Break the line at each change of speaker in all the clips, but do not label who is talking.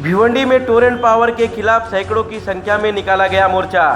भिवंडी में Torrent power के खिलाफ सैकड़ों की संख्या में निकाला गया मोर्चा।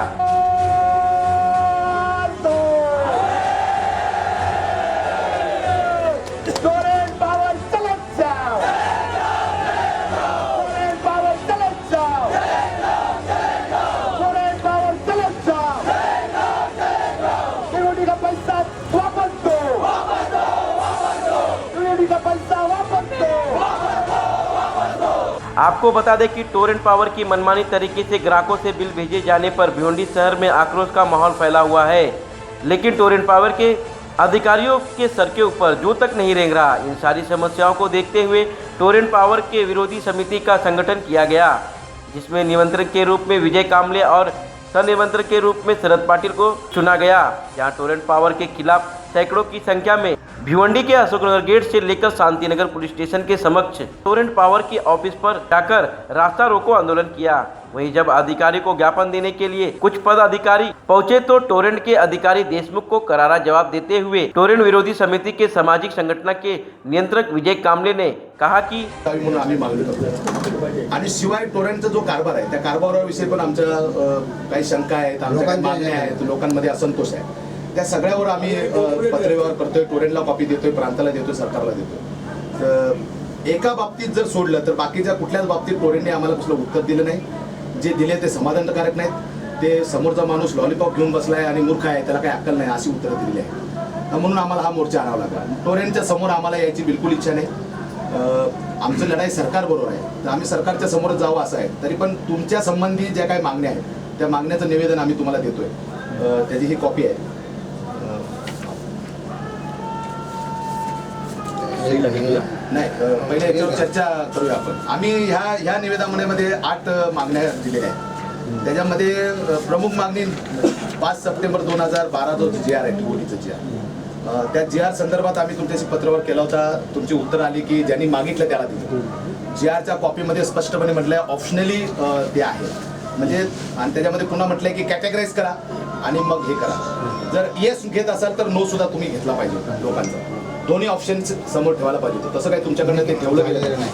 आपको बता दें कि टोरेंट पावर की मनमानी तरीके से ग्राहकों से बिल भेजे जाने पर भिवंडी शहर में आक्रोश का माहौल फैला हुआ है, लेकिन टोरेंट पावर के अधिकारियों के सर के ऊपर जू तक नहीं रेंग रहा। इन सारी समस्याओं को देखते हुए टोरेंट पावर के विरोधी समिति का संगठन किया गया, जिसमें निमंत्रक के रूप में विजय कामले और सनिमंत्रक के रूप में शरद पाटिल को चुना गया। जहां टोरेंट पावर के खिलाफ सैकड़ों की संख्या में भिवंडी के अशोकनगर गेट से लेकर शांतिनगर पुलिस स्टेशन के समक्ष टोरेंट पावर की ऑफिस पर जाकर रास्ता रोको आंदोलन किया। वहीं जब अधिकारी को ज्ञापन देने के लिए कुछ पदाधिकारी पहुंचे तो टोरेंट के अधिकारी देशमुख को करारा जवाब देते हुए टोरेंट विरोधी समिति के सामाजिक संगठन के नियंत्रक विजय कामले ने कहा की
आणि शिवाय टोरेंटचा जो कारभार आहे त्या कारभाराविषयी पण आमच्या काही शंका आहेत, आमच्या काही मागण्या आहेत, लोकांमध्ये असंतोष आहे। त्या सगळ्यावर आम्ही पत्रव्यवहार करतोय, टोरेंटला कॉपी देतोय, प्रांताला देतोय, सरकारला देतोय। तर एका बाबतीत जर सोडलं तर बाकीच्या कुठल्याच बाबतीत टोरेंटने आम्हाला कुठलं उत्तर दिलं नाही। जे दिले ते समाधानकारक नाहीत। ते समोरचा माणूस लॉलीपॉप घेऊन बसलाय आणि मूर्ख आहे, त्याला काही अक्कल नाही अशी उत्तरं दिलेली आहे। म्हणून आम्हाला हा मोर्चा आणावा लागला। टोरेंटच्या समोर आम्हाला यायची बिलकुल इच्छा नाही। आमची लढाई सरकार बरोबर आहे, तर आम्ही सरकारच्या समोर जावं असं आहे। तरी पण तुमच्या संबंधी ज्या काही मागण्या आहेत त्या मागण्याचं निवेदन आम्ही तुम्हाला देतोय, त्याची ही कॉपी आहे। नाही, पहिले याच्यावर चर्चा करूया आपण। आम्ही ह्या निवेदनामध्ये 8 मागण्या दिलेल्या आहेत। त्याच्यामध्ये प्रमुख मागणी 5 सप्टेंबर 2012 जो GR आहे, टिकोलीचा GR, त्या GR संदर्भात आम्ही तुमच्याशी पत्रव्यवहार केला होता। तुमची उत्तर आली की ज्यांनी मागितलं त्याला दिलं। GRच्या कॉपीमध्ये स्पष्टपणे म्हटलंय ऑप्शनली ते आहे, म्हणजे आणि त्याच्यामध्ये पुन्हा म्हटलंय की कॅटेगराईज करा आणि मग हे करा। जर येस घेत असाल तर नो सुद्धा तुम्ही घेतला पाहिजे। लोकांचा दोन्ही ऑप्शन समोर ठेवायला पाहिजे। तसं काही तुमच्याकडनं ते ठेवलं गेलेलं नाही,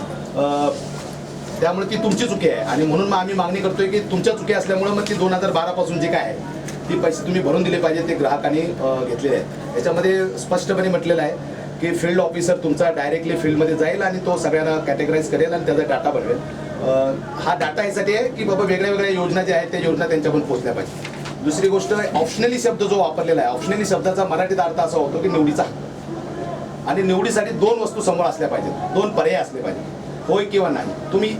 त्यामुळे ती तुमची चुकी आहे। आणि म्हणून मग आम्ही मागणी करतोय की तुमच्या चुकी असल्यामुळे मग ती 2012 पासून जे काय आहे ती पैसे तुम्ही भरून दिले पाहिजे, ते ग्राहकांनी घेतलेले आहेत। त्याच्यामध्ये स्पष्टपणे म्हटलेलं आहे की फील्ड ऑफिसर तुमचा डायरेक्टली फील्डमध्ये जाईल आणि तो सगळ्यांना कॅटेगराईज करेल आणि त्याचा डाटा बनवेल। हा डाटा यासाठी आहे की बाबा वेगळ्या वेगळ्या योजना ज्या आहेत त्या योजना त्यांच्यापर्यंत पोहोचल्या पाहिजे। दुसरी गोष्ट, ऑप्शनली शब्द जो वापरलेला आहे, ऑप्शनली शब्दाचा मराठीत अर्थ असा होतो की निवडीचा, आणि निवडीसाठी 2 वस्तू समोर असल्या पाहिजेत, 2 पर्याय असले पाहिजे, होय किंवा नाही। तुम्ही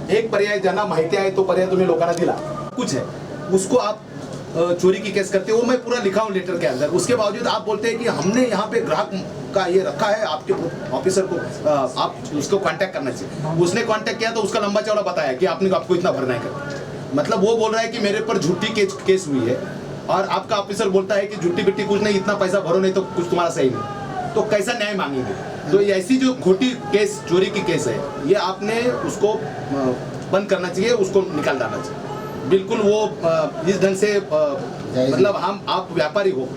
एक पर्याय ज्यांना माहिती आहे तो पर्याय तुम्ही लोकांना दिला, कुछ है उसको आप चोरी की केस करते हो, मैं पूरा लिखा हूँ लेटर के अंदर। उसके बावजूद आप बोलते हैं कि हमने यहाँ पे ग्राहक का ये रखा है, आपके ऑफिसर को आप उसको कांटेक्ट करना चाहिए। उसने कांटेक्ट किया तो उसका लंबा चौड़ा बताया कि आपको इतना भरना है कर। मतलब वो बोल रहा है कि मेरे पर झूठी केस हुई है, और आपका ऑफिसर बोलता है कि झूठी बिट्टी कुछ नहीं, इतना पैसा भरो नहीं तो कुछ तुम्हारा सही नहीं। तो कैसा न्याय मांगेंगे? तो ऐसी जो खोटी केस, चोरी की केस है, ये आपने उसको बंद करना चाहिए, उसको निकाल डालना चाहिए। बिल्कुल वो इस ढंग से मतलब आप व्यापारी हो,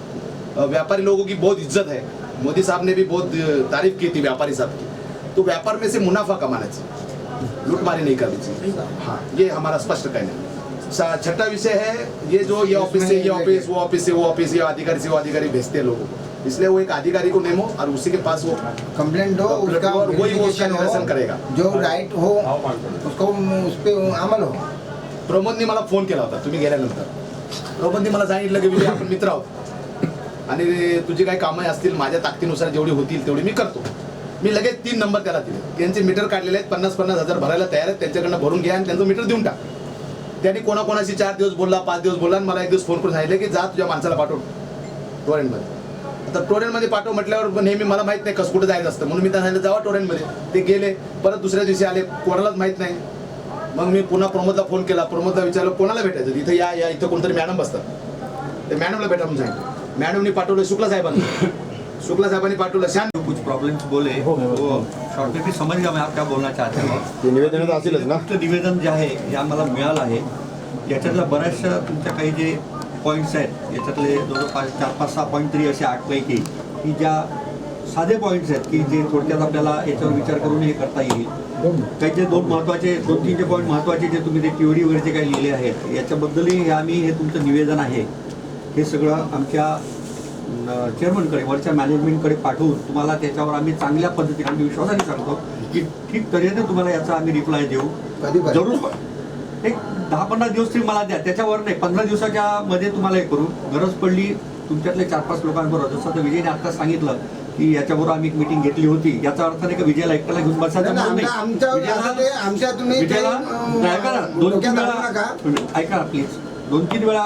व्यापारी लोगों की बहुत इज्जत है। मोदी साहब ने भी बहुत तारीफ की थी व्यापारी साहब की। तो व्यापार में से मुनाफा कमाना चाहिए, लूटमारी नहीं करनी चाहिए। हाँ, ये हमारा स्पष्ट कहना है। छठा विषय है ये जो ये ऑफिस से ये ऑफिस, वो ऑफिस से वो ऑफिस, ये अधिकारी से वो अधिकारी भेजते हैं लोगों को, इसलिए वो एक अधिकारी को नेमो और उसी के पास वो
कंप्लेंट हो, उसका
वही वो उसका निरसन करेगा,
जो राइट हो उसको उस पर अमल हो।
प्रमोदनी मला फोन केला होता तुम्ही गेल्यानंतर। प्रमोदनी मला सांगितलं की विजय आपण मित्र आहोत आणि तुझी काही कामं असतील माझ्या ताकदीनुसार जेवढी होतील तेवढी मी करतो। मी लगेच 3 नंबर त्याला दिले, त्यांचे मीटर काढलेले आहेत, 50-50 हजार भरायला तयार आहेत, त्यांच्याकडनं भरून घ्या आणि त्यांचं मीटर देऊन टाक। त्यांनी कोणाकोणाशी 4 दिवस बोलला, 5 दिवस बोलला, आणि मला एक दिवस फोन करून सांगितलं की जा तुझ्या माणसाला पाठव टोरेंटमध्ये। आता टोरेंटमध्ये पाठव म्हटल्यावर नेहमी मला माहित नाही कसं कुठं जायचं असतं, म्हणून मी त्यांना सांगितलं जावा टोरेंटमध्ये। ते गेले, परत दुसऱ्या दिवशी आले, कोणालाच माहित नाही। मग मी पुन्हा प्रमोदला फोन केला, प्रमोदला विचारलं कोणाला भेटायचं, इथं या इथं कोणतरी मॅडम बसतात, ते मॅडमला भेटा म्हणून सांगितलं। मॅडमनी पाठवलं शुक्ला साहेबांनी पाठवलं। शांत
कुछ प्रॉब्लम्स बोले वो शॉर्ट में समझ गया मैं आप क्या बोलना चाहते हो।
निवेदन असेलच ना,
निवेदन जे आहे हे आम्हाला मिळालं आहे। याच्यातल्या बऱ्याचशा तुमच्या काही जे पॉईंट्स आहेत याच्यातले जवळपास 4-5-6 पॉईंट तरी असे 8 पैकी की ज्या साधे पॉईंट्स आहेत की जे थोडक्यात आपल्याला याच्यावर विचार करून हे करता येईल। काही जे दोन तीन जे पॉईंट महत्त्वाचे जे तुम्ही ते TOD वगैरे जे काही लिहिले आहेत याच्याबद्दलही आम्ही हे तुमचं निवेदन आहे हे सगळं आमच्या चेअरमनकडे वरच्या मॅनेजमेंटकडे पाठवून तुम्हाला त्याच्यावर आम्ही चांगल्या पद्धतीने आम्ही विश्वासाने सांगतो की ठीक तऱ्हेने तुम्हाला याचा आम्ही रिप्लाय देऊ. जरूर एक 10-15 दिवस तरी मला द्या, त्याच्यावर नाही. 15 दिवसाच्या मध्ये तुम्हाला हे करू. गरज पडली तुमच्यातले 4-5 लोकांबरोबर, जसं आता विजयने आता सांगितलं की याच्याबरोबर आम्ही एक मीटिंग घेतली होती, याचा अर्थ नाही का विजयाला एकट्याला घेऊन बसायचं म्हणून नाही. ऐका प्लीज. 2-3 वेळा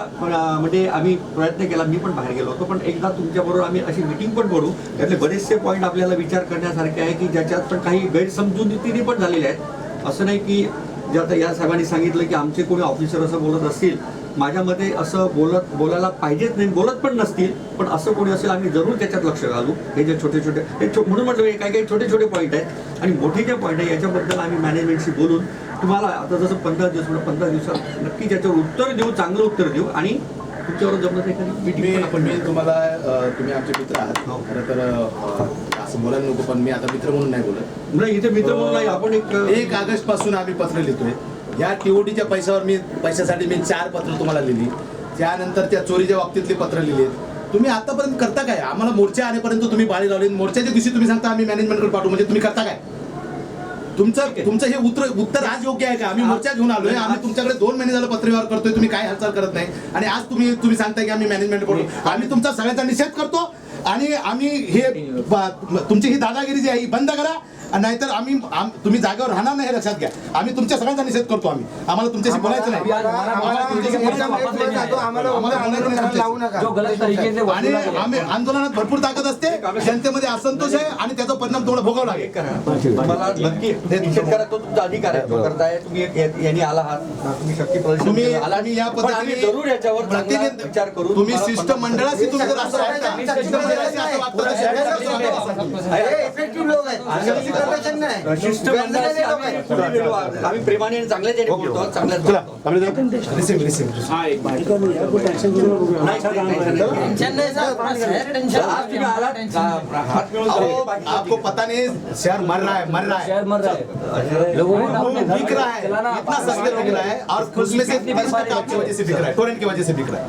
म्हणजे आम्ही प्रयत्न केला, मी पण बाहेर गेलो होतो, पण एकदा तुमच्याबरोबर आम्ही अशी मीटिंग पण करू. त्यातले बरेचसे पॉईंट आपल्याला विचार करण्यासारखे आहे की ज्याच्यात पण काही गैरसमजुतीने पण झालेले आहेत. असं नाही की जे आता या साहेबांनी सांगितलं की आमचे कोणी ऑफिसर असं बोलत असतील, माझ्या मते असं बोलायला पाहिजेच नाही, बोलत पण नसतील, पण असं कोणी असेल आम्ही जरूर त्याच्यात लक्ष घालू. हे जे छोटे म्हणून म्हटलं हे काही छोटे छोटे पॉईंट आहेत आणि मोठे जे पॉईंट आहे याच्याबद्दल आम्ही मॅनेजमेंटशी बोलून तुम्हाला आता जसं 15 दिवसात नक्की त्याच्यावर उत्तर देऊ, चांगलं उत्तर देऊ आणि तुमच्यावर जमलं तर एखादी मीटिंग आपण
मी तुम्हाला तुम्ही आमचे मित्र आहात. खरं तर असं बोलायला नको, पण मी आता मित्र म्हणून नाही बोलत.
नाही, इथे मित्र म्हणून नाही. आपण
1 ऑगस्ट पासून आम्ही पत्र लिहितोय. या TODच्या पैशासाठी मी 4 पत्र तुम्हाला लिहिली. त्यानंतर त्या चोरीच्या बाबतीतली पत्र लिहिली. तुम्ही आतापर्यंत करता काय? आम्हाला मोर्चा आणेपर्यंत तुम्ही बाळी लावली, मोर्चाच्या दिवशी तुम्ही सांगता आम्ही मॅनेजमेंटकडे पाठवू, म्हणजे तुम्ही करता काय? तुमचं हे उत्तर आज योग्य आहे का? आम्ही मोर्चा घेऊन आलोय, आम्ही तुमच्याकडे 2 महिने झालं पत्रव्यवहार करतोय, तुम्ही काय हालचाल करत नाही आणि आज तुम्ही सांगताय की आम्ही मॅनेजमेंट करू. आम्ही तुमचा सगळ्यांचा निषेध करतो आणि आम्ही हे तुमची ही दादागिरी जी आहे ही बंद करा, नाहीतर तुम्ही जागेवर राहणार नाही, हे लक्षात घ्या. आम्ही तुमच्या सगळ्यांचा निषेध करतो. आम्हाला तुमच्याशी बोलायचं नाही. आणि आम्ही आंदोलनात भरपूर ताकद असते, जनतेमध्ये असंतोष आहे आणि त्याचा परिणाम तुम्हाला भोगावा लागेल.
तुम्हाला नक्की निषेध करा, तो तुमचा अधिकार आहे, तो करताय. तुम्ही यांनी आला आहात, तुम्ही शक्ती प्रदर्शन आला आणि या पद्धतीने जरूर याच्यावर विचार करू.
तुम्ही शिष्टमंडळाशी तुम्ही जर असं
आम्ही प्रेमाने चांगल्याच बोलतो, चांगल्याच
आपको पता नहीं शहर मर रहा है, लोगों को बिक रहा है, इतना सस्ते बिक रहा है और उसमें से 30% की वजह से बिक रहा है, टोरेंट की वजह से बिक रहा है.